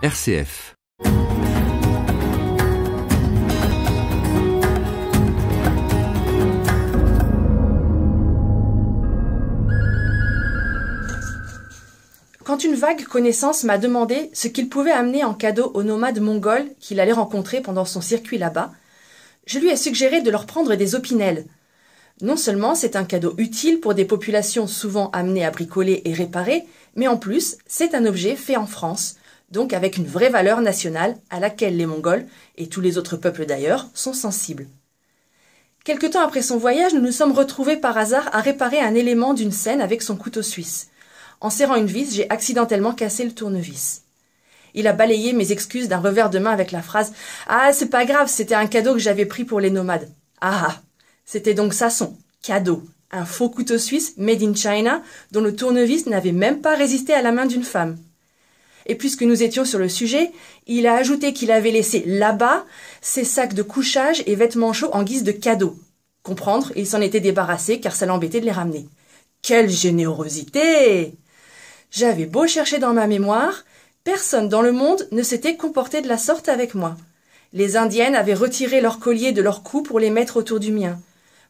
RCF. Quand une vague connaissance m'a demandé ce qu'il pouvait amener en cadeau aux nomades mongols qu'il allait rencontrer pendant son circuit là-bas, je lui ai suggéré de leur prendre des opinels. Non seulement c'est un cadeau utile pour des populations souvent amenées à bricoler et réparer, mais en plus c'est un objet fait en France, donc avec une vraie valeur nationale à laquelle les Mongols, et tous les autres peuples d'ailleurs, sont sensibles. Quelque temps après son voyage, nous nous sommes retrouvés par hasard à réparer un élément d'une scène avec son couteau suisse. En serrant une vis, j'ai accidentellement cassé le tournevis. Il a balayé mes excuses d'un revers de main avec la phrase « Ah, c'est pas grave, c'était un cadeau que j'avais pris pour les nomades. » Ah, c'était donc ça son cadeau, un faux couteau suisse made in China dont le tournevis n'avait même pas résisté à la main d'une femme. Et puisque nous étions sur le sujet, il a ajouté qu'il avait laissé là-bas ses sacs de couchage et vêtements chauds en guise de cadeau. Comprendre, il s'en était débarrassé car ça l'embêtait de les ramener. Quelle générosité! J'avais beau chercher dans ma mémoire, personne dans le monde ne s'était comporté de la sorte avec moi. Les Indiennes avaient retiré leurs colliers de leur cou pour les mettre autour du mien.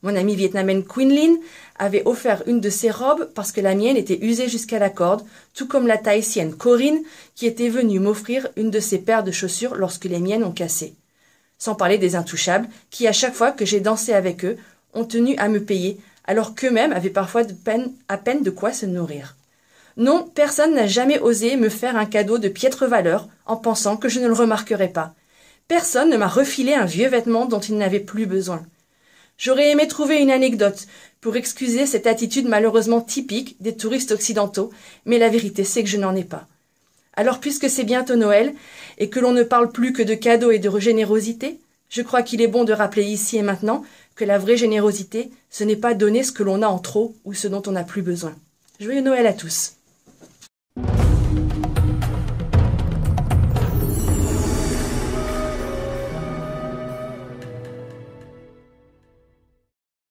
Mon amie vietnamienne Quinlin avait offert une de ses robes parce que la mienne était usée jusqu'à la corde, tout comme la Tahitienne Corinne qui était venue m'offrir une de ses paires de chaussures lorsque les miennes ont cassé. Sans parler des intouchables qui, à chaque fois que j'ai dansé avec eux, ont tenu à me payer, alors qu'eux-mêmes avaient parfois à peine de quoi se nourrir. Non, personne n'a jamais osé me faire un cadeau de piètre valeur en pensant que je ne le remarquerais pas. Personne ne m'a refilé un vieux vêtement dont il n'avait plus besoin. J'aurais aimé trouver une anecdote pour excuser cette attitude malheureusement typique des touristes occidentaux, mais la vérité c'est que je n'en ai pas. Alors puisque c'est bientôt Noël et que l'on ne parle plus que de cadeaux et de générosité, je crois qu'il est bon de rappeler ici et maintenant que la vraie générosité, ce n'est pas donner ce que l'on a en trop ou ce dont on n'a plus besoin. Joyeux Noël à tous!